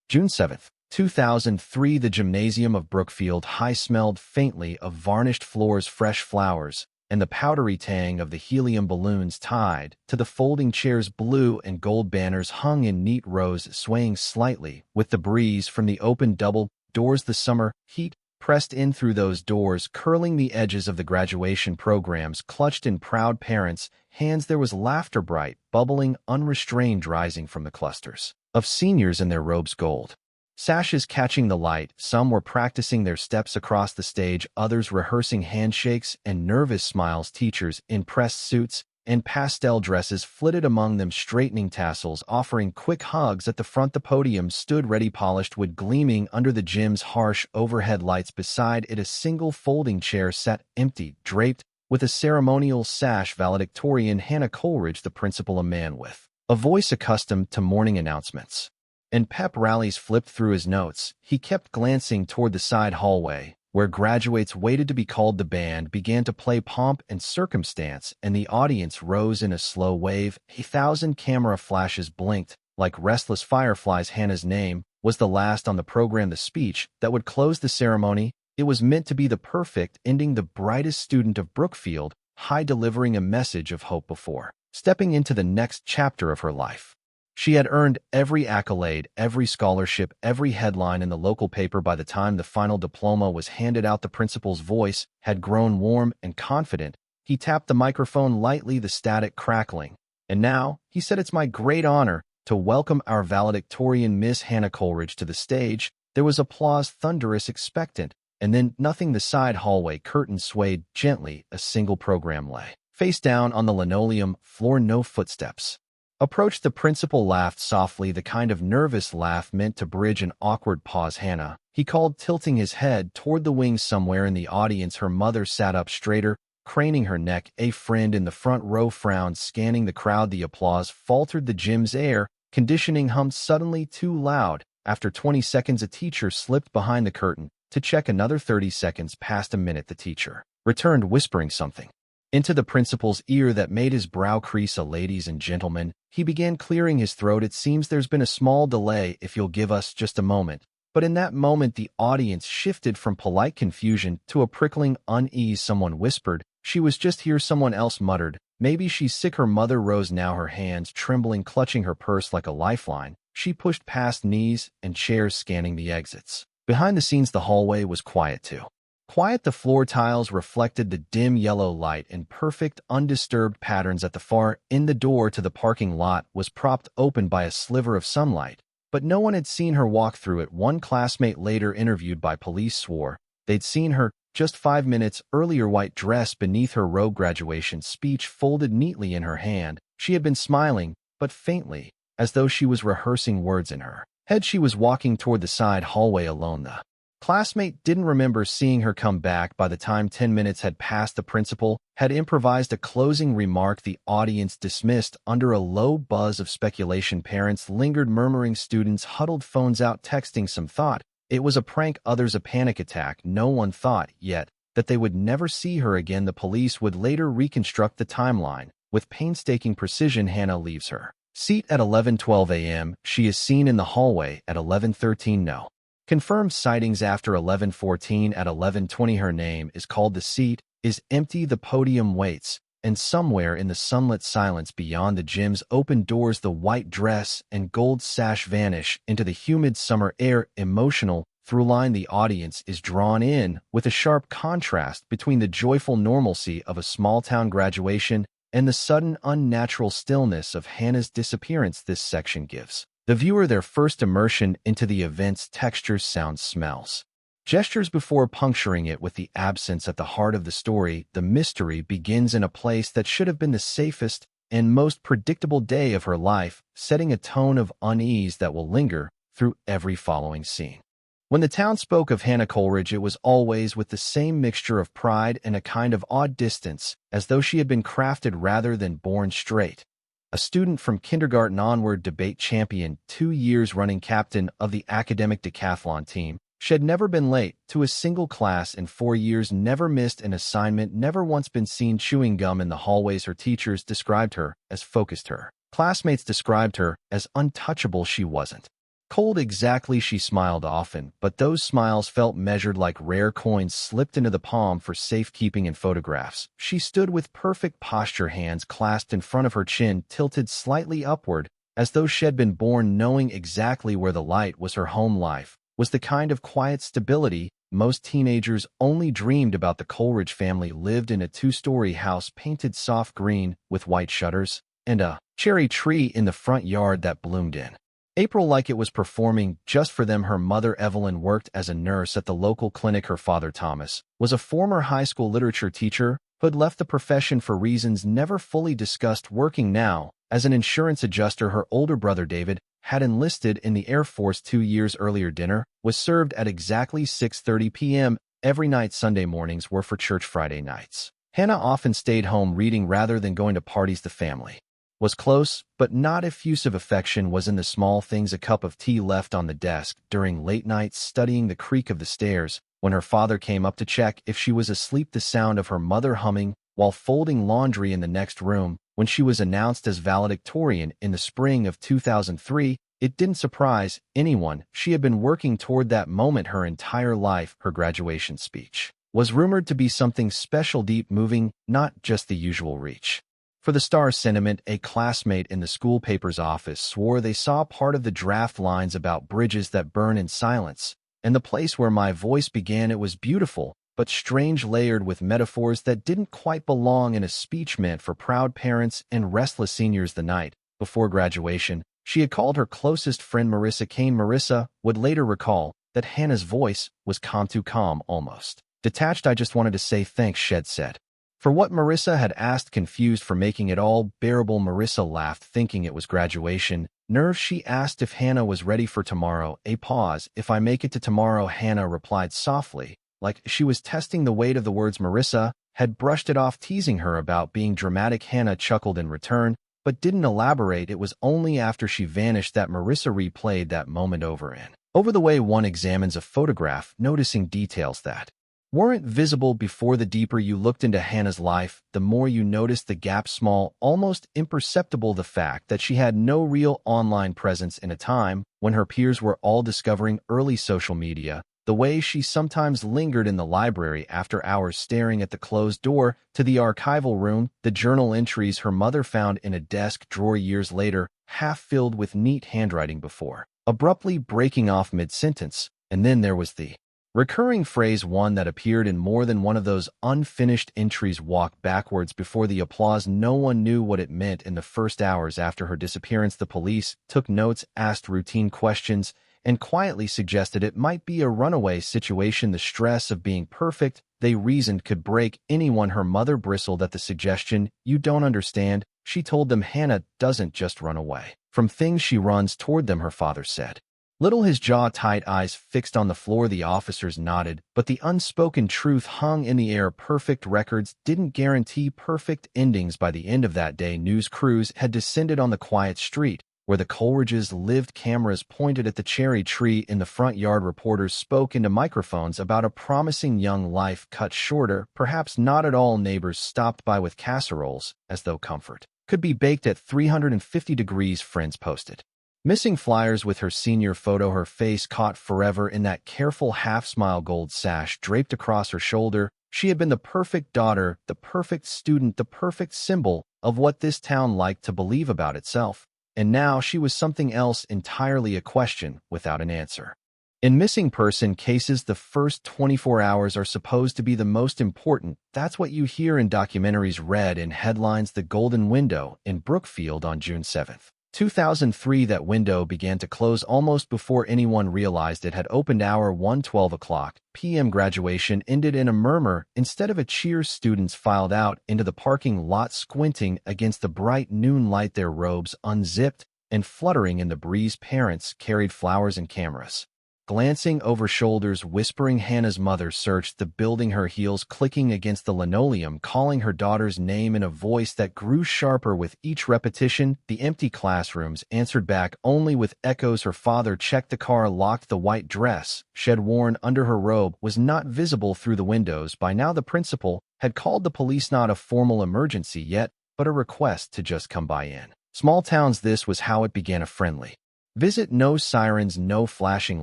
June 7, 2003. The gymnasium of Brookfield High smelled faintly of varnished floors, fresh flowers, and the powdery tang of the helium balloons tied to the folding chairs. Blue and gold banners hung in neat rows, swaying slightly with the breeze from the open double doors. The summer heat pressed in through those doors, curling the edges of the graduation programs clutched in proud parents' hands. There was laughter, bright, bubbling, unrestrained, rising from the clusters of seniors in their robes, gold sashes catching the light. Some were practicing their steps across the stage, others rehearsing handshakes and nervous smiles. Teachers in pressed suits and pastel dresses flitted among them, straightening tassels, offering quick hugs at the front. The podium stood ready, polished wood gleaming under the gym's harsh overhead lights. Beside it, a single folding chair sat empty, draped with a ceremonial sash. Valedictorian Hannah Coleridge, the principal, a man with a voice accustomed to morning announcements and pep rallies, flipped through his notes. He kept glancing toward the side hallway, where graduates waited to be called. The band began to play Pomp and Circumstance, and the audience rose in a slow wave. 1,000 camera flashes blinked like restless fireflies. Hannah's name was the last on the program, the speech that would close the ceremony. It was meant to be the perfect ending, the brightest student of Brookfield High delivering a message of hope before stepping into the next chapter of her life. She had earned every accolade, every scholarship, every headline in the local paper. By the time the final diploma was handed out, the principal's voice had grown warm and confident. He tapped the microphone lightly, the static crackling. And now, he said, "It's my great honor to welcome our valedictorian, Miss Hannah Coleridge, to the stage." There was applause, thunderous, expectant, and then nothing. The side hallway curtain swayed gently. A single program lay face down on the linoleum floor. No footsteps approached. The principal laughed softly, the kind of nervous laugh meant to bridge an awkward pause. "Hannah," he called, tilting his head toward the wings. Somewhere in the audience, her mother sat up straighter, craning her neck. A friend in the front row frowned, scanning the crowd. The applause faltered. The gym's air conditioning hummed suddenly too loud. After 20 seconds, a teacher slipped behind the curtain to check. Another 30 seconds passed. A minute. The teacher returned, whispering something into the principal's ear that made his brow crease. "Ladies and gentlemen," he began, clearing his throat, "it seems there's been a small delay. If you'll give us just a moment." But in that moment, the audience shifted from polite confusion to a prickling unease. Someone whispered, "She was just here." Someone else muttered, "Maybe she's sick." Her mother rose now, her hands trembling, clutching her purse like a lifeline. She pushed past knees and chairs, scanning the exits. Behind the scenes, the hallway was quiet too. Quiet. The floor tiles reflected the dim yellow light in perfect, undisturbed patterns. At the far end, the door to the parking lot was propped open by a sliver of sunlight, but no one had seen her walk through it. One classmate, later interviewed by police, swore they'd seen her just 5 minutes earlier, white dress beneath her robe, graduation speech folded neatly in her hand. She had been smiling, but faintly, as though she was rehearsing words in her head. She was walking toward the side hallway alone. The classmate didn't remember seeing her come back. By the time 10 minutes had passed, the principal had improvised a closing remark. The audience dismissed under a low buzz of speculation. Parents lingered, murmuring. Students huddled, phones out, texting. Some thought it was a prank, others a panic attack. No one thought yet that they would never see her again. The police would later reconstruct the timeline with painstaking precision. Hannah leaves her seat at 11:12 a.m. She is seen in the hallway at 11:13. No confirmed sightings after 11:14. At 11:20, her name is called. The seat is empty. The podium waits, and somewhere in the sunlit silence beyond the gym's open doors, the white dress and gold sash vanish into the humid summer air. Emotional through-line, the audience is drawn in with a sharp contrast between the joyful normalcy of a small-town graduation and the sudden unnatural stillness of Hannah's disappearance. This section gives the viewer their first immersion into the event's textures, sounds, smells, gestures before puncturing it with the absence at the heart of the story. The mystery begins in a place that should have been the safest and most predictable day of her life, setting a tone of unease that will linger through every following scene. When the town spoke of Hannah Coleridge, it was always with the same mixture of pride and a kind of awed distance, as though she had been crafted rather than born straight. A student from kindergarten onward, debate champion, 2 years running captain of the academic decathlon team, she had never been late to a single class in 4 years, never missed an assignment, never once been seen chewing gum in the hallways. Her teachers described her as focused. Her classmates described her as untouchable. She wasn't Cold exactly, she smiled often, but those smiles felt measured like rare coins slipped into the palm for safekeeping in photographs. She stood with perfect posture, hands clasped in front of her chin, tilted slightly upward, as though she had been born knowing exactly where the light was. Her home life was the kind of quiet stability most teenagers only dreamed about. The Coleridge family lived in a two-story house painted soft green with white shutters and a cherry tree in the front yard that bloomed in April like it was performing just for them. Her mother, Evelyn, worked as a nurse at the local clinic. Her father, Thomas, was a former high school literature teacher who had left the profession for reasons never fully discussed, working now as an insurance adjuster. Her older brother, David, had enlisted in the Air Force 2 years earlier. Dinner was served at exactly 6:30 p.m. every night. Sunday mornings were for church. Friday nights, Hannah often stayed home reading rather than going to parties. The family was close, but not effusive. Affection was in the small things: a cup of tea left on the desk during late nights, studying the creak of the stairs when her father came up to check if she was asleep, the sound of her mother humming while folding laundry in the next room. When she was announced as valedictorian in the spring of 2003, it didn't surprise anyone. She had been working toward that moment her entire life. Her graduation speech was rumored to be something special, deep, moving, not just the usual reach for the star sentiment. A classmate in the school paper's office swore they saw part of the draft lines about bridges that burn in silence, and the place where my voice began. It was beautiful, but strange, layered with metaphors that didn't quite belong in a speech meant for proud parents and restless seniors. The night before graduation, she had called her closest friend Marissa Kane. Marissa would later recall that Hannah's voice was calm, too calm, almost detached. "I just wanted to say thanks," she had said, for what Marissa had asked, confused for making it all bearable. Marissa laughed, thinking it was graduation nerves. She asked if Hannah was ready for tomorrow. A pause. "If I make it to tomorrow," Hannah replied softly, like she was testing the weight of the words. Marissa had brushed it off, teasing her about being dramatic. Hannah chuckled in return, but didn't elaborate. It was only after she vanished that Marissa replayed that moment over and over, the way one examines a photograph, noticing details that weren't visible before. The deeper you looked into Hannah's life, the more you noticed the gap, small, almost imperceptible. The fact that she had no real online presence in a time when her peers were all discovering early social media, the way she sometimes lingered in the library after hours, staring at the closed door to the archival room, the journal entries her mother found in a desk drawer years later, half filled with neat handwriting, before abruptly breaking off mid-sentence. And then there was the recurring phrase, one that appeared in more than one of those unfinished entries: "walk backwards before the applause." No one knew what it meant. In the first hours after her disappearance, the police took notes, asked routine questions, and quietly suggested it might be a runaway situation. The stress of being perfect, they reasoned, could break anyone. Her mother bristled at the suggestion. "You don't understand," she told them. "Hannah doesn't just run away from things, she runs toward them," her father said. Little, his jaw tight, eyes fixed on the floor. The officers nodded, but the unspoken truth hung in the air. Perfect records didn't guarantee perfect endings. By the end of that day, news crews had descended on the quiet street where the Coleridges lived. Cameras pointed at the cherry tree in the front yard. Reporters spoke into microphones about a promising young life cut shorter, perhaps not at all. Neighbors stopped by with casseroles, as though comfort could be baked at 350 degrees. Friends posted missing flyers with her senior photo, her face caught forever in that careful half-smile, gold sash draped across her shoulder. She had been the perfect daughter, the perfect student, the perfect symbol of what this town liked to believe about itself. And now she was something else entirely, a question without an answer. In missing person cases, the first 24 hours are supposed to be the most important. That's what you hear in documentaries. Read in headlines. The golden window in Brookfield on June 7th. 2003, that window began to close almost before anyone realized it had opened. Hour 1, 12 o'clock p.m. Graduation ended in a murmur instead of a cheer. Students filed out into the parking lot, squinting against the bright noon light, their robes unzipped and fluttering in the breeze. Parents carried flowers and cameras, glancing over shoulders, whispering. Hannah's mother searched the building, her heels clicking against the linoleum, calling her daughter's name in a voice that grew sharper with each repetition. The empty classrooms answered back only with echoes. Her father checked the car, locked. The white dress she had worn under her robe was not visible through the windows. By now the principal had called the police, not a formal emergency yet, but a request to just come by. In small towns, this was how it began: a friendly Visit no sirens, no flashing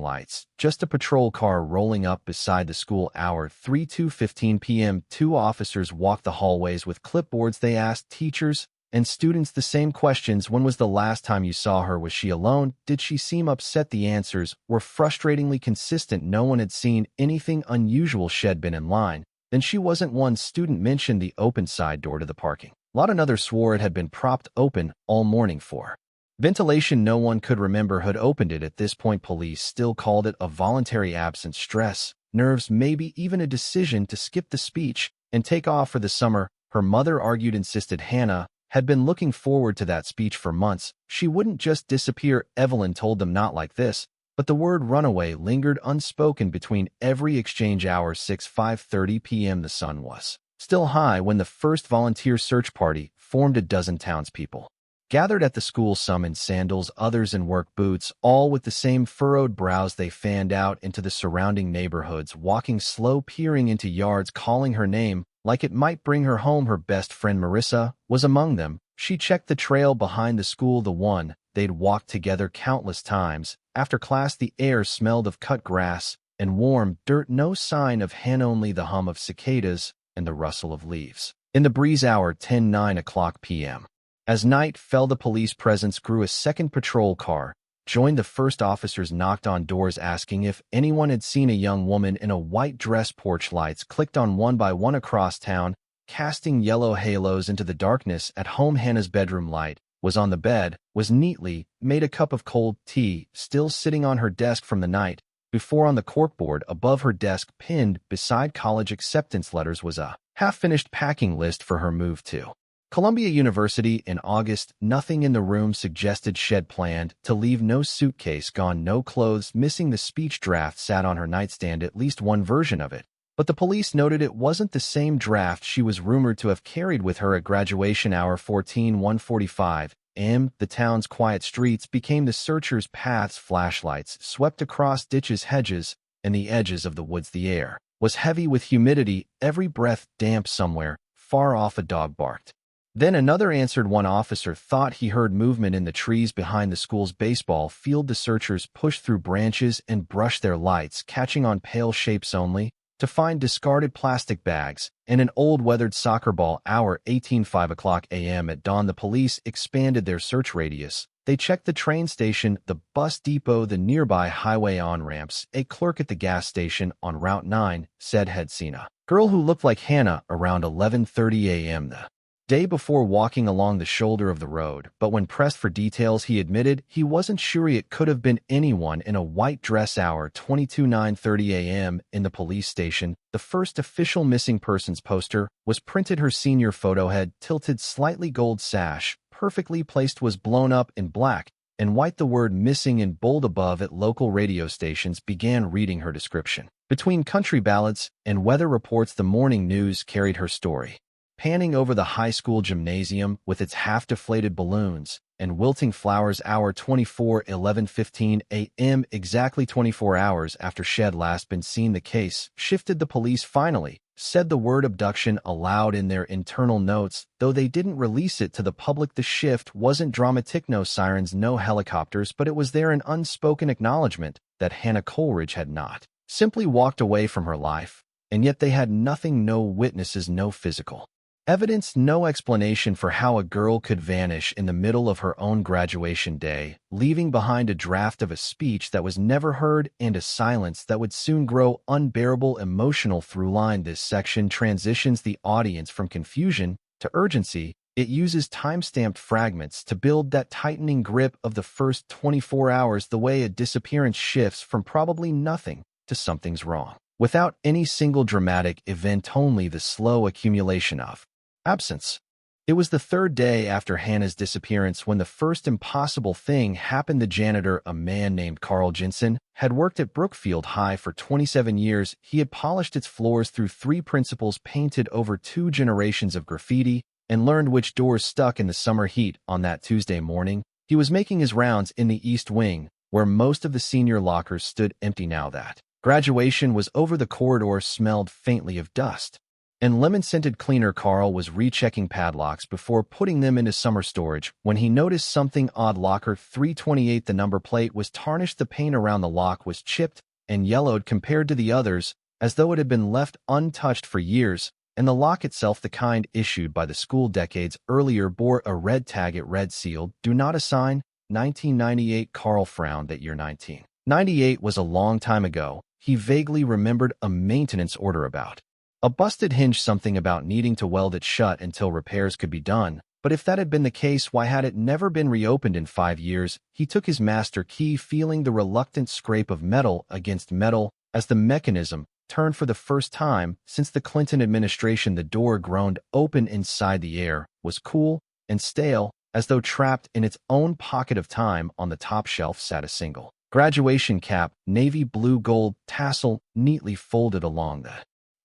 lights, just a patrol car rolling up beside the school. Hour 3 2:15 p.m. Two officers walked the hallways with clipboards. They asked teachers and students the same questions. When was the last time you saw her? Was she alone? Did she seem upset? The answers were frustratingly consistent. No one had seen anything unusual. She'd been in line. Then she wasn't. One student mentioned the open side door to the parking lot. Another swore it had been propped open all morning for ventilation. No one could remember who'd opened it. At this point, police still called it a voluntary absence. Stress, nerves, maybe even a decision to skip the speech and take off for the summer. Her mother argued, insisted Hannah had been looking forward to that speech for months. She wouldn't just disappear. Evelyn told them not like this, but the word runaway lingered unspoken between every exchange. Hour 6 5:30 p.m. The sun was still high when the first volunteer search party formed. A dozen townspeople gathered at the school, some in sandals, others in work boots, all with the same furrowed brows. They fanned out into the surrounding neighborhoods, walking slow, peering into yards, calling her name like it might bring her home. Her best friend Marissa was among them. She checked the trail behind the school, the one they'd walked together countless times. After class, the air smelled of cut grass and warm dirt. No sign of Hannah, only the hum of cicadas and the rustle of leaves in the breeze. Hour 10 9 o'clock p.m. As night fell, the police presence grew. A second patrol car joined the first. Officers knocked on doors asking if anyone had seen a young woman in a white dress. Porch lights clicked on one by one across town, casting yellow halos into the darkness. At home, Hannah's bedroom light was on the bed, was neatly made. A cup of cold tea still sitting on her desk from the night before. On the corkboard above her desk, pinned beside college acceptance letters, was a half-finished packing list for her move to Columbia University in August. Nothing in the room suggested she'd planned to leave. No suitcase gone, no clothes missing. The speech draft sat on her nightstand, at least one version of it, but the police noted it wasn't the same draft she was rumored to have carried with her at graduation. Hour 14 1:45 a.m. The town's quiet streets became the searchers' paths. Flashlights swept across ditches, hedges, and the edges of the woods. The air was heavy with humidity, every breath damp. Somewhere far off, a dog barked. Then another answered. One officer thought he heard movement in the trees behind the school's baseball field. The searchers pushed through branches and brushed their lights, catching on pale shapes only, to find discarded plastic bags and an old weathered soccer ball. Hour 18 5 o'clock a.m. At dawn, the police expanded their search radius. They checked the train station, the bus depot, the nearby highway on-ramps. A clerk at the gas station on Route 9 said had seen a girl who looked like Hannah around 11:30 a.m. the day before, walking along the shoulder of the road. But when pressed for details, he admitted he wasn't sure. It could have been anyone in a white dress. Hour 22 9:30 a.m. In the police station, the first official missing persons poster was printed. Her senior photo head tilted slightly, gold sash perfectly placed, was blown up in black and white. The word missing in bold above. At local radio stations began reading her description. Between country ballads and weather reports, the morning news carried her story. Panning over the high school gymnasium with its half-deflated balloons and wilting flowers. Hour 24 11:15 a.m. Exactly 24 hours after she'd last been seen, the case shifted. The police finally said the word abduction aloud in their internal notes, though they didn't release it to the public. The shift wasn't dramatic, no sirens, no helicopters, but it was there, an unspoken acknowledgement that Hannah Coleridge had not simply walked away from her life, and yet they had nothing, no witnesses, no physical evidence, no explanation for how a girl could vanish in the middle of her own graduation day, leaving behind a draft of a speech that was never heard and a silence that would soon grow unbearable. Emotional through line. This section transitions the audience from confusion to urgency. It uses time-stamped fragments to build that tightening grip of the first 24 hours, the way a disappearance shifts from probably nothing to something's wrong, without any single dramatic event, only the slow accumulation of absence. It was the third day after Hannah's disappearance when the first impossible thing happened. The janitor, a man named Carl Jensen, had worked at Brookfield High for 27 years. He had polished its floors through 3 principals, painted over 2 generations of graffiti, and learned which doors stuck in the summer heat. On that Tuesday morning, he was making his rounds in the East Wing, where most of the senior lockers stood empty now that graduation was over. The corridor smelled faintly of dust and lemon-scented cleaner. Carl was rechecking padlocks before putting them into summer storage when he noticed something odd. Locker 328. The number plate was tarnished. The paint around the lock was chipped and yellowed compared to the others, as though it had been left untouched for years, and the lock itself, the kind issued by the school decades earlier, bore a red tag. It read sealed, do not assign, 1998. Carl frowned. That year 1998 was a long time ago. He vaguely remembered a maintenance order about a busted hinge, something about needing to weld it shut until repairs could be done. But if that had been the case, why had it never been reopened in 5 years? He took his master key, feeling the reluctant scrape of metal against metal as the mechanism turned. For the first time since the Clinton administration, the door groaned open inside. The air was cool and stale, as though trapped in its own pocket of time. On the top shelf sat a single graduation cap, navy blue gold tassel, neatly folded along the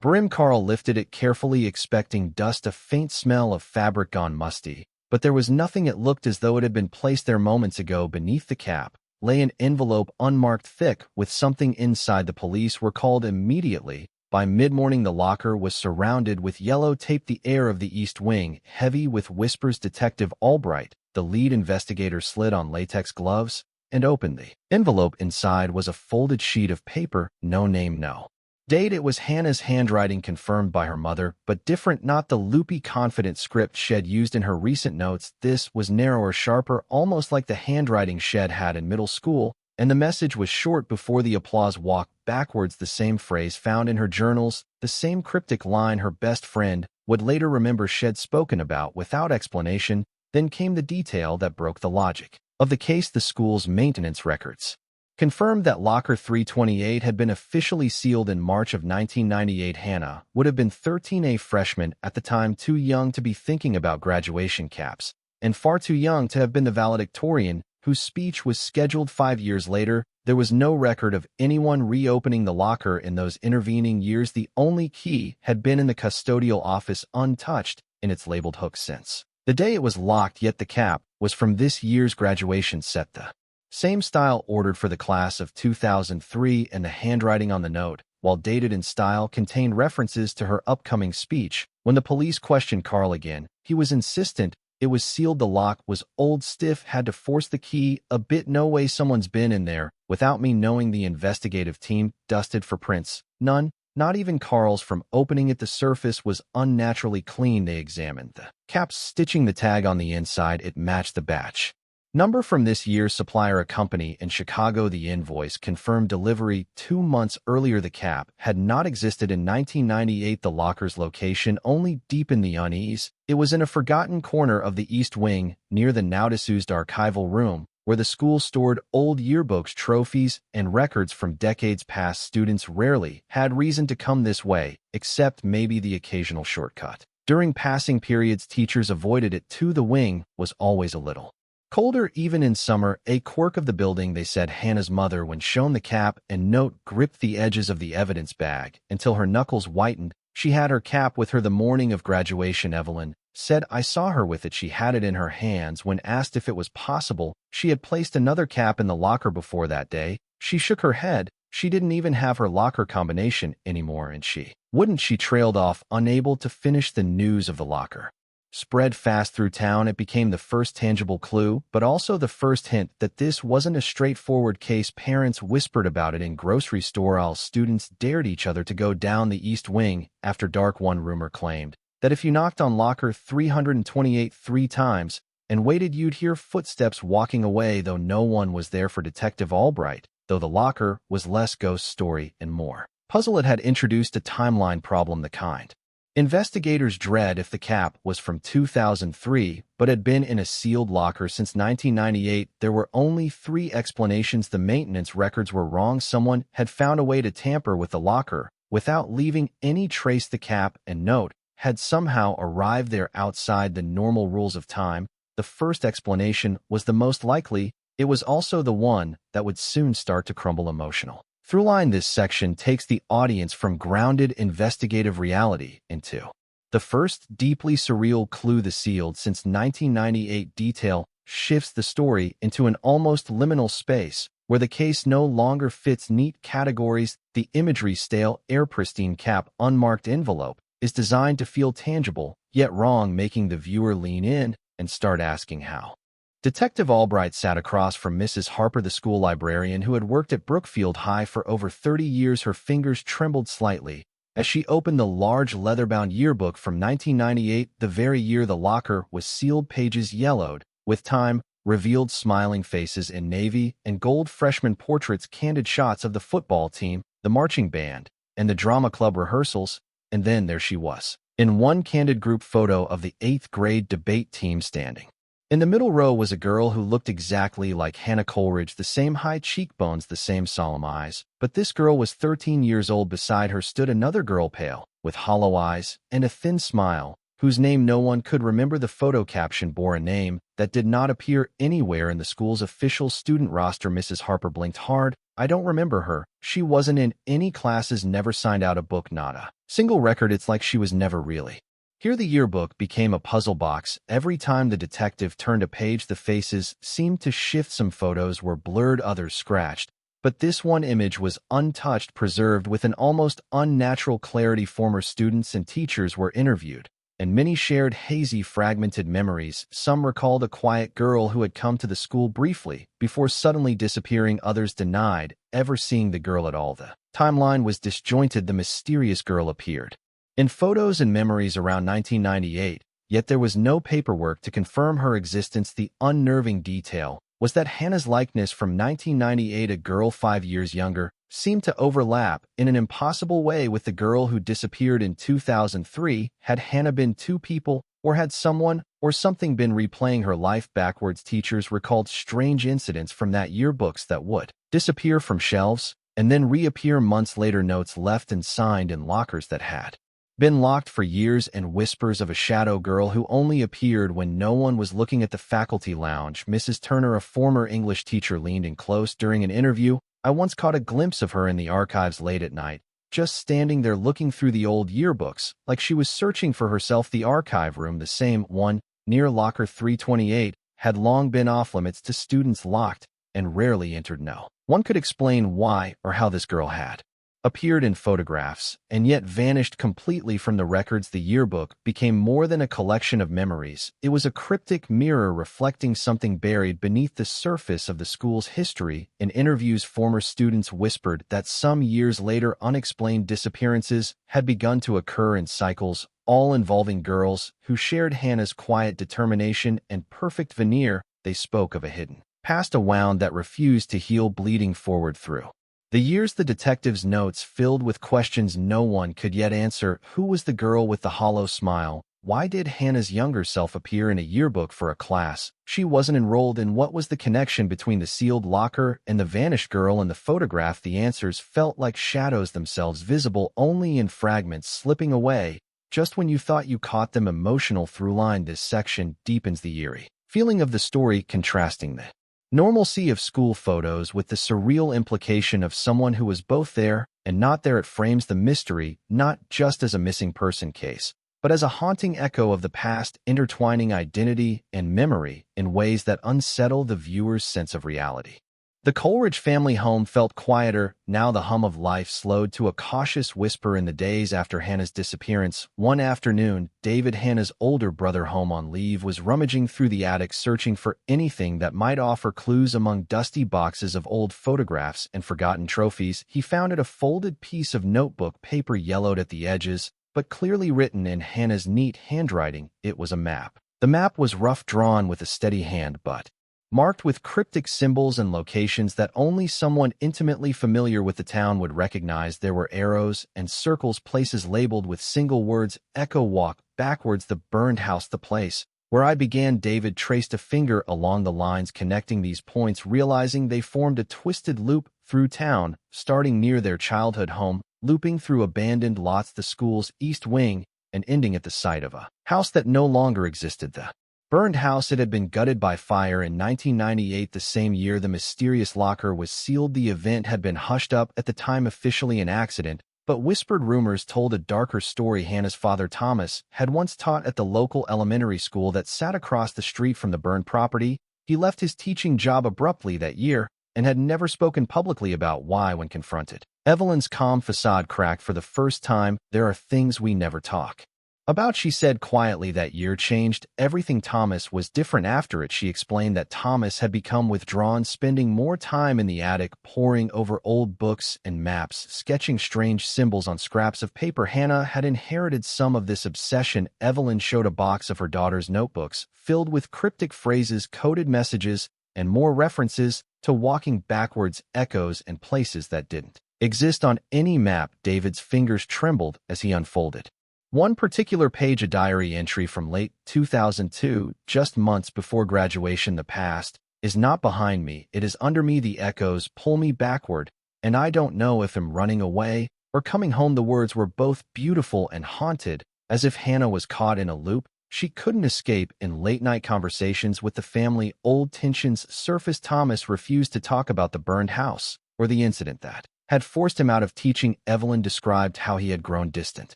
brim. Carl lifted it carefully, expecting dust, a faint smell of fabric gone musty. But there was nothing. It looked as though it had been placed there moments ago. Beneath the cap lay an envelope, unmarked, thick, with something inside. The police were called immediately. By mid-morning, the locker was surrounded with yellow tape. The air of the East Wing heavy with whispers. Detective Albright, the lead investigator, slid on latex gloves and opened the envelope. Inside was a folded sheet of paper, no name, no date. It was Hannah's handwriting, confirmed by her mother, but different, not the loopy, confident script Shed used in her recent notes. This was narrower, sharper, almost like the handwriting Shed had in middle school, and the message was short. Before the applause walked backwards, the same phrase found in her journals, the same cryptic line her best friend would later remember Shed spoken about without explanation. Then came the detail that broke the logic of the case. The school's maintenance records confirmed that Locker 328 had been officially sealed in March of 1998. Hannah would have been 13, a freshman at the time, too young to be thinking about graduation caps, and far too young to have been the valedictorian, whose speech was scheduled 5 years later. There was no record of anyone reopening the locker in those intervening years. The only key had been in the custodial office, untouched in its labeled hook since the day it was locked. Yet the cap was from this year's graduation set, the same style ordered for the class of 2003, and the handwriting on the note, while dated in style, contained references to her upcoming speech. When the police questioned Carl again, he was insistent it was sealed. The lock was old, stiff, had to force the key a bit. No way someone's been in there without me knowing. The investigative team dusted for prints. None, not even Carl's. From opening it, the surface was unnaturally clean. They examined the cap, stitching the tag on the inside. It matched the batch number from this year's supplier, a company in Chicago. The invoice confirmed delivery 2 months earlier. The cap had not existed in 1998. The locker's location only deepened the unease. It was in a forgotten corner of the East Wing, near the now disused archival room, where the school stored old yearbooks, trophies, and records from decades past. Students rarely had reason to come this way, except maybe the occasional shortcut. During passing periods, teachers avoided it too. The wing was always a little colder, even in summer, a quirk of the building, they said. Hannah's mother, when shown the cap and note, gripped the edges of the evidence bag until her knuckles whitened. She had her cap with her the morning of graduation. Evelyn said, I saw her with it. She had it in her hands. When asked if it was possible she had placed another cap in the locker before that day, she shook her head. She didn't even have her locker combination anymore, and she wouldn't. She trailed off, unable to finish. The news of the locker spread fast through town. It became the first tangible clue, but also the first hint that this wasn't a straightforward case. Parents whispered about it in grocery store aisles. Students dared each other to go down the East Wing after dark. One rumor claimed that if you knocked on Locker 328 3 times and waited, you'd hear footsteps walking away, though no one was there. For Detective Albright, though, the locker was less ghost story and more puzzle. It had introduced a timeline problem, the kind investigators dread. If the cap was from 2003 but had been in a sealed locker since 1998, there were only 3 explanations. The maintenance records were wrong. Someone had found a way to tamper with the locker without leaving any trace. The cap and note had somehow arrived there outside the normal rules of time. The first explanation was the most likely. It was also the one that would soon start to crumble. Emotional throughline. This section takes the audience from grounded investigative reality into the first deeply surreal clue. The sealed since 1998 detail shifts the story into an almost liminal space where the case no longer fits neat categories. The imagery, stale air, pristine cap, unmarked envelope, is designed to feel tangible, yet wrong, making the viewer lean in and start asking how. Detective Albright sat across from Mrs. Harper, the school librarian who had worked at Brookfield High for over 30 years. Her fingers trembled slightly as she opened the large leather-bound yearbook from 1998, the very year the locker was sealed. Pages yellowed with time, revealed smiling faces in navy and gold freshman portraits, candid shots of the football team, the marching band, and the drama club rehearsals, and then there she was, in one candid group photo of the 8th grade debate team standing. In the middle row was a girl who looked exactly like Hannah Coleridge, the same high cheekbones, the same solemn eyes. But this girl was 13 years old. Beside her stood another girl, pale, with hollow eyes and a thin smile, whose name no one could remember. The photo caption bore a name that did not appear anywhere in the school's official student roster. Mrs. Harper blinked hard. I don't remember her. She wasn't in any classes, never signed out a book, not a single record. It's like she was never really. Here the yearbook became a puzzle box. Every time the detective turned a page, the faces seemed to shift. Some photos were blurred, others scratched. But this one image was untouched, preserved with an almost unnatural clarity. Former students and teachers were interviewed, and many shared hazy, fragmented memories. Some recalled a quiet girl who had come to the school briefly before suddenly disappearing. Others denied ever seeing the girl at all. The timeline was disjointed. The mysterious girl appeared in photos and memories around 1998, yet there was no paperwork to confirm her existence. The unnerving detail was that Hannah's likeness from 1998, a girl 5 years younger, seemed to overlap in an impossible way with the girl who disappeared in 2003. Had Hannah been two people, or had someone or something been replaying her life backwards? Teachers recalled strange incidents from that yearbooks that would disappear from shelves and then reappear months later. Notes left and signed in lockers that had been locked for years, and whispers of a shadow girl who only appeared when no one was looking. At the faculty lounge, Mrs. Turner, a former English teacher, leaned in close. During an interview, I once caught a glimpse of her in the archives late at night, just standing there looking through the old yearbooks, like she was searching for herself. The archive room, the same one near locker 328, had long been off limits to students, locked and rarely entered. No one could explain why or how this girl had appeared in photographs and yet vanished completely from the records. The yearbook became more than a collection of memories. It was a cryptic mirror reflecting something buried beneath the surface of the school's history. In interviews, former students whispered that some years later, unexplained disappearances had begun to occur in cycles, all involving girls who shared Hannah's quiet determination and perfect veneer. They spoke of a hidden past, a wound that refused to heal, bleeding forward through the years. The detective's notes filled with questions no one could yet answer. Who was the girl with the hollow smile? Why did Hannah's younger self appear in a yearbook for a class she wasn't enrolled in? What was the connection between the sealed locker and the vanished girl in the photograph? The answers felt like shadows themselves, visible only in fragments, slipping away just when you thought you caught them. Emotional throughline. This section deepens the eerie feeling of the story, contrasting the normalcy of school photos with the surreal implication of someone who was both there and not there. It frames the mystery not just as a missing person case, but as a haunting echo of the past, intertwining identity and memory in ways that unsettle the viewer's sense of reality. The Coleridge family home felt quieter now. The hum of life slowed to a cautious whisper. In the days after Hannah's disappearance, one afternoon, David, Hannah's older brother, home on leave, was rummaging through the attic, searching for anything that might offer clues. Among dusty boxes of old photographs and forgotten trophies, he found a folded piece of notebook paper, yellowed at the edges, but clearly written in Hannah's neat handwriting. It was a map. The map was rough drawn with a steady hand, but marked with cryptic symbols and locations that only someone intimately familiar with the town would recognize. There were arrows and circles, places labeled with single words: Echo Walk, backwards, the burned house, the place where I began. David traced a finger along the lines connecting these points, realizing they formed a twisted loop through town, starting near their childhood home, looping through abandoned lots, the school's east wing, and ending at the site of a house that no longer existed. The burned house. It had been gutted by fire in 1998, the same year the mysterious locker was sealed. The event had been hushed up at the time, officially an accident, but whispered rumors told a darker story. Hannah's father, Thomas, had once taught at the local elementary school that sat across the street from the burned property. He left his teaching job abruptly that year and had never spoken publicly about why when confronted. Evelyn's calm facade cracked for the first time. "There are things we never talk about," she said quietly. "That year changed everything. Thomas was different after it." She explained that Thomas had become withdrawn, spending more time in the attic, poring over old books and maps, sketching strange symbols on scraps of paper. Hannah had inherited some of this obsession. Evelyn showed a box of her daughter's notebooks, filled with cryptic phrases, coded messages, and more references to walking backwards, echoes, and places that didn't exist on any map. David's fingers trembled as he unfolded one particular page, a diary entry from late 2002, just months before graduation. "The past is not behind me, it is under me. The echoes pull me backward, and I don't know if I'm running away or coming home." The words were both beautiful and haunted, as if Hannah was caught in a loop she couldn't escape. In late-night conversations with the family, old tensions surfaced. Thomas refused to talk about the burned house or the incident that had forced him out of teaching. Evelyn described how he had grown distant,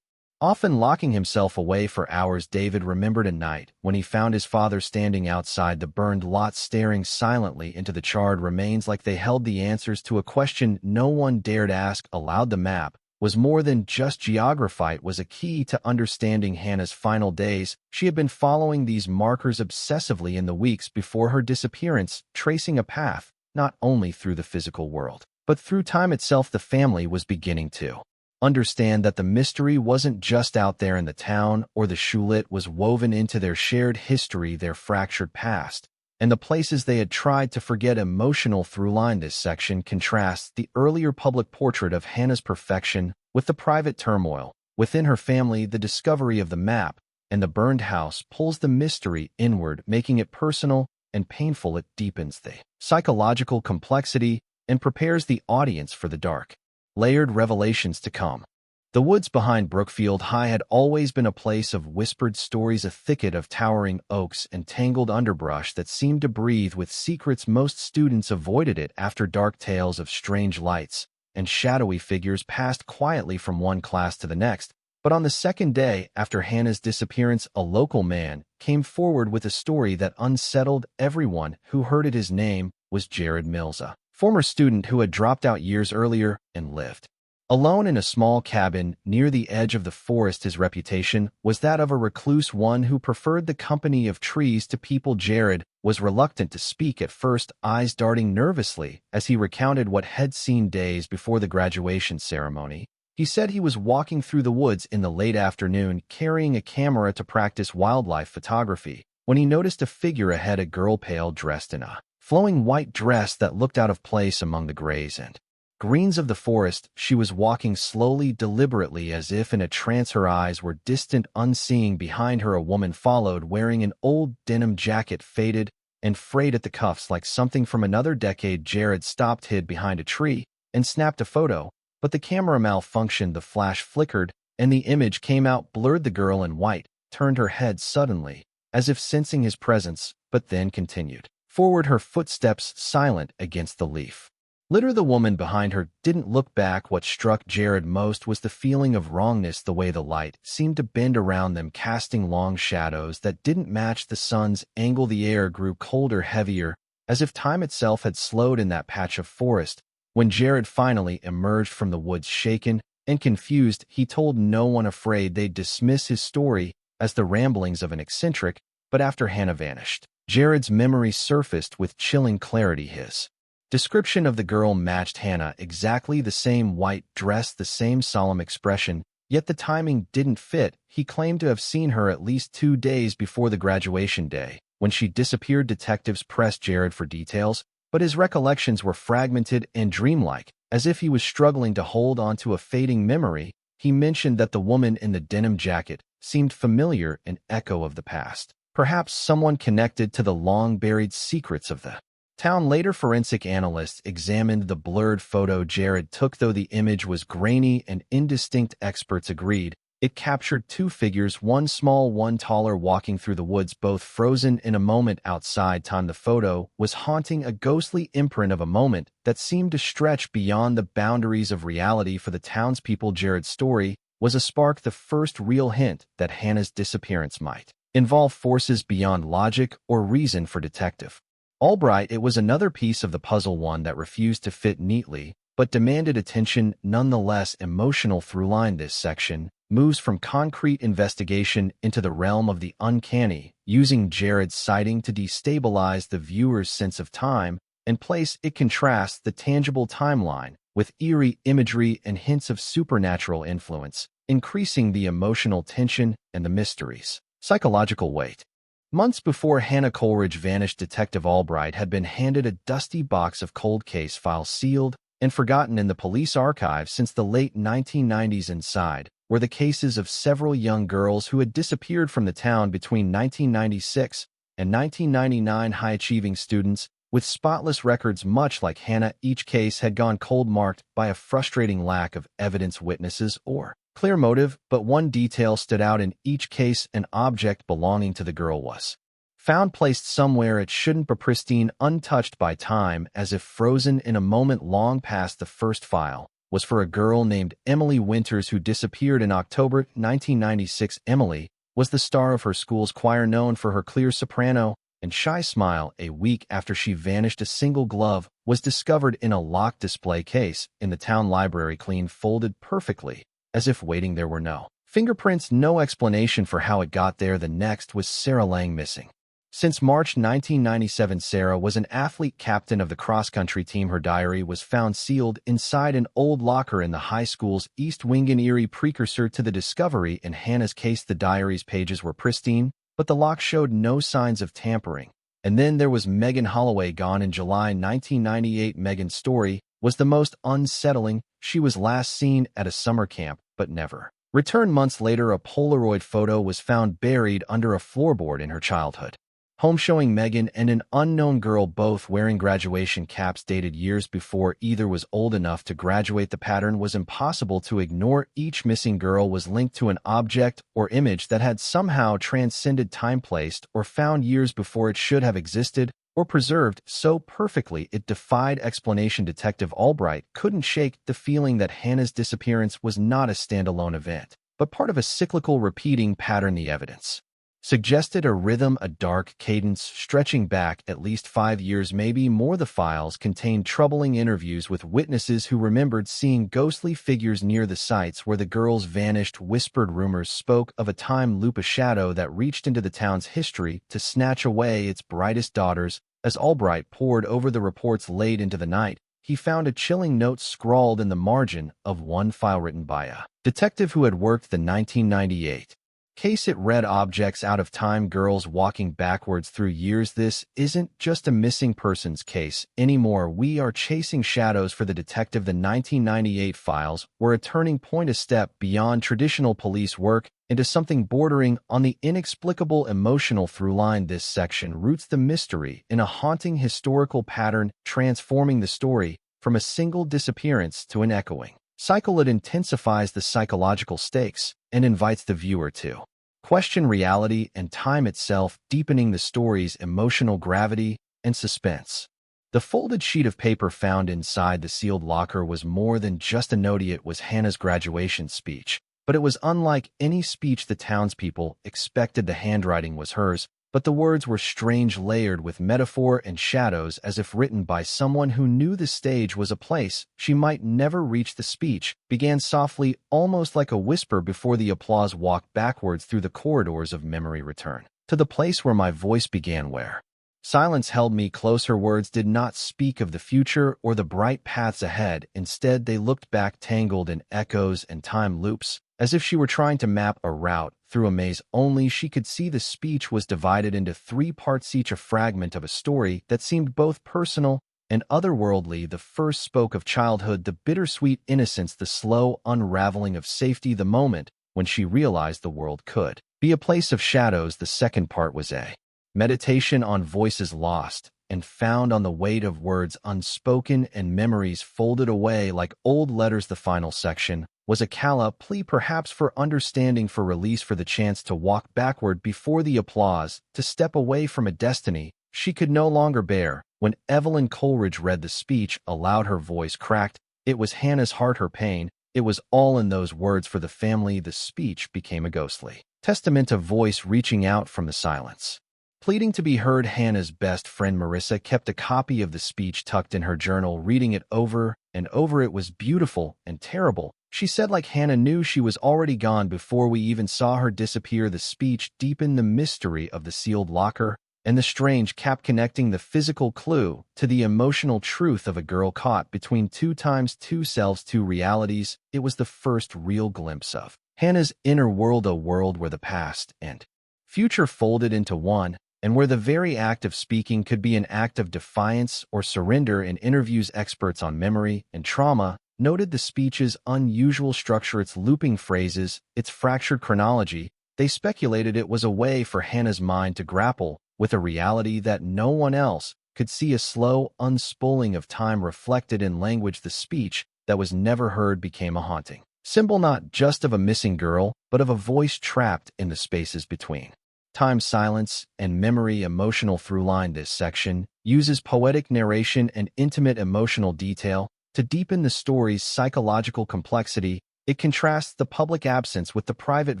often locking himself away for hours. David remembered a night when he found his father standing outside the burned lot, staring silently into the charred remains like they held the answers to a question no one dared ask aloud. The map was more than just geography. It was a key to understanding Hannah's final days. She had been following these markers obsessively in the weeks before her disappearance, tracing a path not only through the physical world, but through time itself. The family was beginning to understand that the mystery wasn't just out there in the town or the shul. It was woven into their shared history, their fractured past, and the places they had tried to forget. Emotional through line. This section contrasts the earlier public portrait of Hannah's perfection with the private turmoil within her family. The discovery of the map and the burned house pulls the mystery inward, making it personal and painful. It deepens the psychological complexity and prepares the audience for the dark, layered revelations to come. The woods behind Brookfield High had always been a place of whispered stories, a thicket of towering oaks and tangled underbrush that seemed to breathe with secrets. Most students avoided it after dark. Tales of strange lights and shadowy figures passed quietly from one class to the next. But on the second day after Hannah's disappearance, a local man came forward with a story that unsettled everyone who heard it. His name was Jared Mills, a former student who had dropped out years earlier and lived alone in a small cabin near the edge of the forest. His reputation was that of a recluse, one who preferred the company of trees to people. Jared was reluctant to speak at first, eyes darting nervously as he recounted what had seen days before the graduation ceremony. He said he was walking through the woods in the late afternoon, carrying a camera to practice wildlife photography, when he noticed a figure ahead, a girl, pale, dressed in a flowing white dress that looked out of place among the grays and greens of the forest. She was walking slowly, deliberately, as if in a trance. Her eyes were distant, unseeing. Behind her, a woman followed, wearing an old denim jacket, faded and frayed at the cuffs like something from another decade. Jared stopped, hid behind a tree, and snapped a photo, but the camera malfunctioned. The flash flickered, and the image came out blurred. The girl in white turned her head suddenly, as if sensing his presence, but then continued forward, her footsteps silent against the leaf litter. The woman behind her didn't look back. What struck Jared most was the feeling of wrongness, the way the light seemed to bend around them, casting long shadows that didn't match the sun's angle. The air grew colder, heavier, as if time itself had slowed in that patch of forest. When Jared finally emerged from the woods, shaken and confused, he told no one, afraid they'd dismiss his story as the ramblings of an eccentric. But after Hannah vanished, Jared's memory surfaced with chilling clarity. His description of the girl matched Hannah exactly, the same white dress, the same solemn expression, yet the timing didn't fit. He claimed to have seen her at least 2 days before the graduation day, when she disappeared. Detectives pressed Jared for details, but his recollections were fragmented and dreamlike, as if he was struggling to hold on to a fading memory. He mentioned that the woman in the denim jacket seemed familiar, an echo of the past, perhaps someone connected to the long-buried secrets of the town. Later, forensic analysts examined the blurred photo Jared took. Though the image was grainy and indistinct, experts agreed it captured 2 figures, one small, one taller, walking through the woods, both frozen in a moment outside time. The photo was haunting, a ghostly imprint of a moment that seemed to stretch beyond the boundaries of reality. For the townspeople, Jared's story was a spark, the first real hint that Hannah's disappearance might involve forces beyond logic or reason. For Detective Albright, it was another piece of the puzzle, one that refused to fit neatly. but demanded attention nonetheless. Emotional throughline. This section moves from concrete investigation into the realm of the uncanny, using Jared's sighting to destabilize the viewer's sense of time and place. It contrasts the tangible timeline with eerie imagery and hints of supernatural influence, increasing the emotional tension and the mysteries. Psychological weight. Months before Hannah Coleridge vanished, Detective Albright had been handed a dusty box of cold case files sealed and forgotten in the police archive since the late 1990s. Inside were the cases of several young girls who had disappeared from the town between 1996 and 1999. High-achieving students with spotless records much like Hannah. Each case had gone cold, marked by a frustrating lack of evidence, witnesses, or clear motive, but one detail stood out in each case: an object belonging to the girl was found placed somewhere it shouldn't be, pristine, untouched by time, as if frozen in a moment long past. The first file was for a girl named Emily Winters who disappeared in October 1996. Emily was the star of her school's choir, known for her clear soprano and shy smile. A week after she vanished, a single glove was discovered in a locked display case in the town library, clean, folded perfectly, as if waiting. There were no fingerprints, no explanation for how it got there. The next was Sarah Lang, missing since March 1997. Sarah was an athlete, captain of the cross-country team. Her diary was found sealed inside an old locker in the high school's East Wing, an eerie precursor to the discovery in Hannah's case. The diary's pages were pristine, but the lock showed no signs of tampering. And then there was Megan Holloway, gone in July 1998. Megan's story was the most unsettling. She was last seen at a summer camp, but never returned. Months later, a Polaroid photo was found buried under a floorboard in her childhood home, showing Megan and an unknown girl both wearing graduation caps dated years before either was old enough to graduate. The pattern was impossible to ignore. Each missing girl was linked to an object or image that had somehow transcended time, placed or found years before it should have existed, or preserved so perfectly it defied explanation. Detective Albright couldn't shake the feeling that Hannah's disappearance was not a standalone event, but part of a cyclical, repeating pattern. The evidence suggested a rhythm, a dark cadence stretching back at least 5 years, maybe more. The files contained troubling interviews with witnesses who remembered seeing ghostly figures near the sites where the girls vanished. Whispered rumors spoke of a time loop, a shadow that reached into the town's history to snatch away its brightest daughters. As Albright pored over the reports late into the night, he found a chilling note scrawled in the margin of one file written by a detective who had worked the 1998 case. It read, "Objects out of time, girls walking backwards through years. This isn't just a missing persons case anymore. We are chasing shadows for the detective." The 1998 files were a turning point, a step beyond traditional police work into something bordering on the inexplicable. Emotional throughline. This section roots the mystery in a haunting historical pattern, transforming the story from a single disappearance to an echoing cycle. It intensifies the psychological stakes and invites the viewer to question reality and time itself, deepening the story's emotional gravity and suspense. The folded sheet of paper found inside the sealed locker was more than just a note. It was Hannah's graduation speech, but it was unlike any speech the townspeople expected. The handwriting was hers, but the words were strange, layered with metaphor and shadows, as if written by someone who knew the stage was a place she might never reach. The speech began softly, almost like a whisper, before the applause walked backwards through the corridors of memory. Return to the place where my voice began, where silence held me close. Her words did not speak of the future or the bright paths ahead. Instead, they looked back, tangled in echoes and time loops, as if she were trying to map a route through a maze. Only she could see the speech was divided into 3 parts, each a fragment of a story that seemed both personal and otherworldly. The first spoke of childhood, the bittersweet innocence, the slow unraveling of safety, the moment when she realized the world could be a place of shadows. The second part was a meditation on voices lost and found, on the weight of words unspoken and memories folded away like old letters. The final section was a calla plea, perhaps for understanding, for release, for the chance to walk backward before the applause, to step away from a destiny she could no longer bear. When Evelyn Coleridge read the speech aloud, her voice cracked. It was Hannah's heart, her pain. It was all in those words for the family. The speech became a ghostly testament, a voice reaching out from the silence, pleading to be heard. Hannah's best friend Marissa kept a copy of the speech tucked in her journal, reading it over and over it was beautiful and terrible. She said like Hannah knew she was already gone before we even saw her disappear. The speech deepened the mystery of the sealed locker, and the strange cap connecting the physical clue to the emotional truth of a girl caught between two times two selves, two realities. It was the first real glimpse of Hannah's inner world, a world where the past and future folded into one, and where the very act of speaking could be an act of defiance or surrender. In interviews, experts on memory and trauma noted the speech's unusual structure, its looping phrases, its fractured chronology. They speculated it was a way for Hannah's mind to grapple with a reality that no one else could see, a slow unspooling of time reflected in language. The speech that was never heard became a haunting symbol not just of a missing girl, but of a voice trapped in the spaces between time, silence, and memory. Emotional through line. This section uses poetic narration and intimate emotional detail to deepen the story's psychological complexity. It contrasts the public absence with the private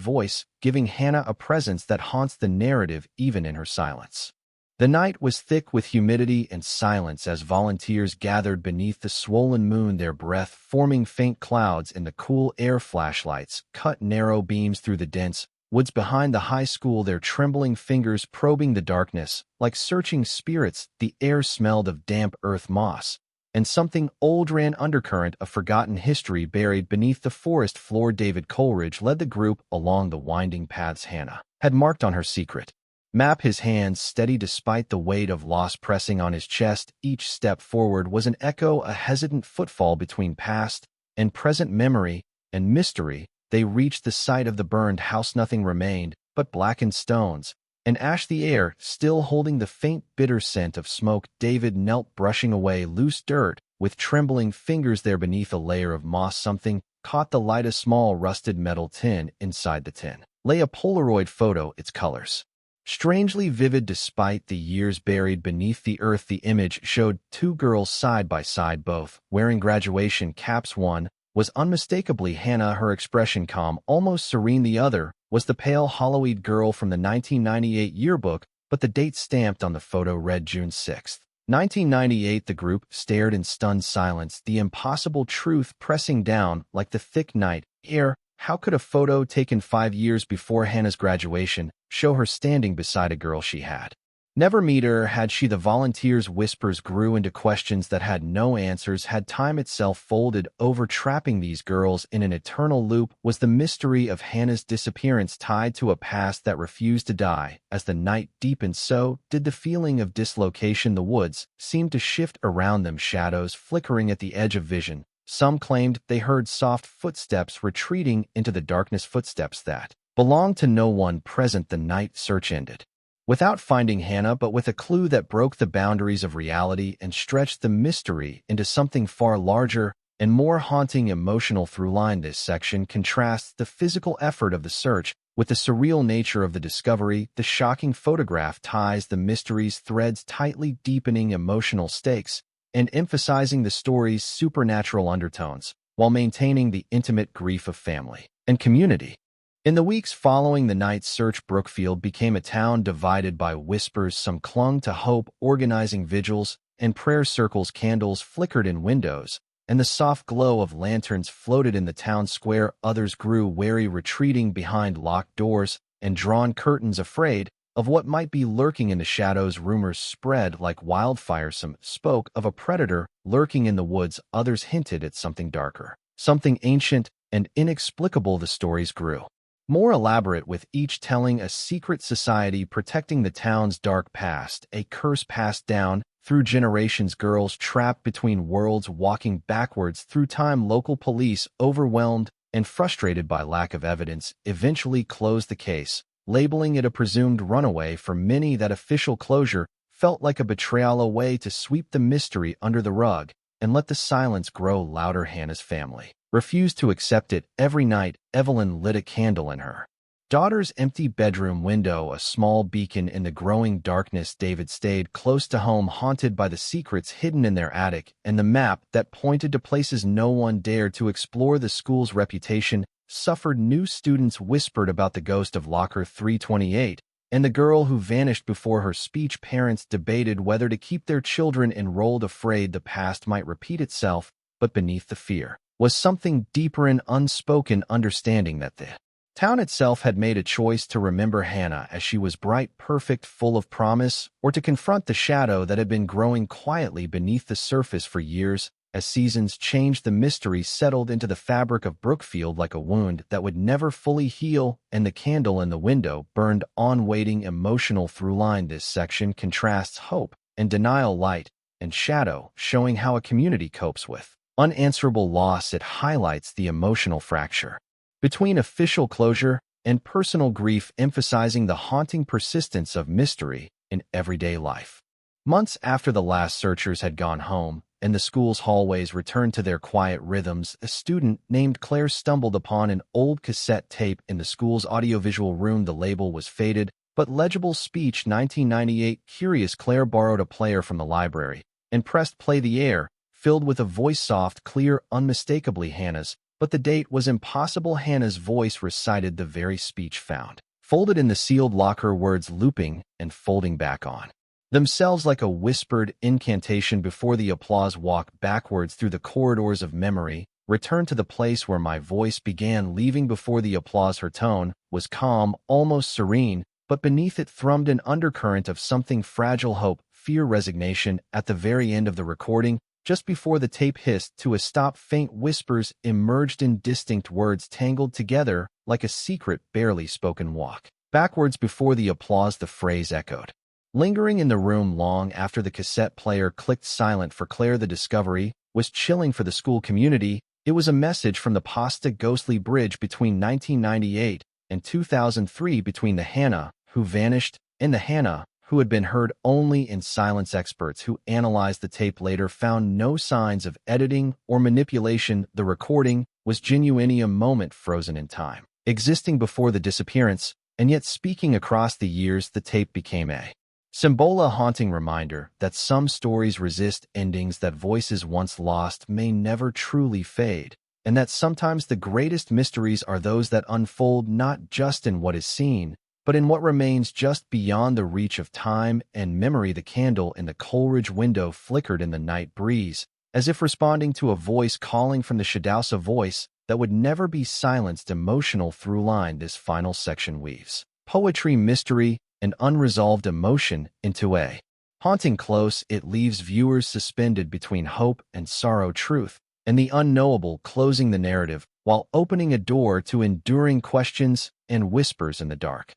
voice, giving Hannah a presence that haunts the narrative even in her silence. The night was thick with humidity and silence as volunteers gathered beneath the swollen moon, their breath forming faint clouds in the cool air. Flashlights cut narrow beams through the dense woods behind the high school, their trembling fingers probing the darkness like searching spirits. The air smelled of damp earth, moss, and something old. Ran undercurrent of forgotten history buried beneath the forest floor. David Coleridge led the group along the winding paths Hannah had marked on her secret map, his hands steady despite the weight of loss pressing on his chest. Each step forward was an echo, a hesitant footfall between past and present memory and mystery. They reached the site of the burned house. Nothing remained but blackened stones and ash, the air still holding the faint bitter scent of smoke. David knelt, brushing away loose dirt with trembling fingers. There beneath a layer of moss something caught the light, a small rusted metal tin. Inside the tin lay a Polaroid photo, its colors strangely vivid despite the years buried beneath the earth. The image showed two girls side by side, both wearing graduation caps. One was unmistakably Hannah, her expression calm, almost serene. The other was the pale, hollow-eyed girl from the 1998 yearbook, but the date stamped on the photo read June 6, 1998. The group stared in stunned silence, the impossible truth pressing down like the thick night air. How could a photo taken 5 years before Hannah's graduation show her standing beside a girl she had never met her? Had she? The volunteers' whispers grew into questions that had no answers. Had time itself folded over, trapping these girls in an eternal loop? Was the mystery of Hannah's disappearance tied to a past that refused to die? As the night deepened, so did the feeling of dislocation. The woods seemed to shift around them, shadows flickering at the edge of vision. Some claimed they heard soft footsteps retreating into the darkness, footsteps that belonged to no one present. The night search ended without finding Hannah, but with a clue that broke the boundaries of reality and stretched the mystery into something far larger and more haunting. Emotional through line. This section contrasts the physical effort of the search with the surreal nature of the discovery. The shocking photograph ties the mystery's threads tightly, deepening emotional stakes and emphasizing the story's supernatural undertones while maintaining the intimate grief of family and community. In the weeks following the night's search, Brookfield became a town divided by whispers. Some clung to hope, organizing vigils and prayer circles. Candles flickered in windows, and the soft glow of lanterns floated in the town square. Others grew wary, retreating behind locked doors and drawn curtains, afraid of what might be lurking in the shadows. Rumors spread like wildfire. Some spoke of a predator lurking in the woods. Others hinted at something darker, something ancient and inexplicable. The stories grew more elaborate, with each telling a secret society protecting the town's dark past, a curse passed down through generations. Girls trapped between worlds, walking backwards through time. Local police, overwhelmed and frustrated by lack of evidence, eventually closed the case, labeling it a presumed runaway. For many, that official closure felt like a betrayal, a way to sweep the mystery under the rug and let the silence grow louder. Hannah's family refused to accept it. Every night, Evelyn lit a candle in her daughter's empty bedroom window, a small beacon in the growing darkness. David stayed close to home, haunted by the secrets hidden in their attic and the map that pointed to places no one dared to explore. The school's reputation suffered. New students whispered about the ghost of Locker 328 and the girl who vanished before her speech. Parents debated whether to keep their children enrolled, afraid the past might repeat itself. but beneath the fear was something deeper and unspoken understanding that the town itself had made a choice to remember Hannah as she was bright, perfect, full of promise, or to confront the shadow that had been growing quietly beneath the surface for years. As seasons changed, the mystery settled into the fabric of Brookfield like a wound that would never fully heal, and the candle in the window burned on, waiting. Emotional through line. This section contrasts hope and denial, light and shadow, showing how a community copes with unanswerable loss. It highlights the emotional fracture between official closure and personal grief, emphasizing the haunting persistence of mystery in everyday life. Months after the last searchers had gone home, and the school's hallways returned to their quiet rhythms, a student named Claire stumbled upon an old cassette tape in the school's audiovisual room. The label was faded, but legible. Speech 1998. Curious, Claire borrowed a player from the library and pressed play. The air, filled with a voice, soft, clear, unmistakably Hannah's, but the date was impossible. Hannah's voice recited the very speech found folded in the sealed locker, words looping and folding back on themselves like a whispered incantation. Before the applause, walked backwards through the corridors of memory, returned to the place where my voice began. Leaving before the applause, her tone was calm, almost serene, but beneath it thrummed an undercurrent of something fragile: hope, fear, resignation. At the very end of the recording, just before the tape hissed to a stop, faint whispers emerged, indistinct words tangled together like a secret, barely spoken walk backwards. Before the applause, the phrase echoed, lingering in the room long after the cassette player clicked silent. For Claire, the discovery was chilling. For the school community, it was a message from the pasta ghostly bridge between 1998 and 2003, between the Hannah who vanished and the Hannah who had been heard only in silence. Experts who analyzed the tape later found no signs of editing or manipulation. The recording was genuinely a moment frozen in time, existing before the disappearance, and yet speaking across the years. The tape became a symbolic, haunting reminder that some stories resist endings, that voices once lost may never truly fade, and that sometimes the greatest mysteries are those that unfold not just in what is seen, but in what remains just beyond the reach of time and memory. The candle in the Coleridge window flickered in the night breeze, as if responding to a voice calling from the shadows, a voice that would never be silenced. Emotional through line. This final section weaves poetry, mystery, and unresolved emotion into a haunting close. It leaves viewers suspended between hope and sorrow, truth and the unknowable, closing the narrative while opening a door to enduring questions and whispers in the dark.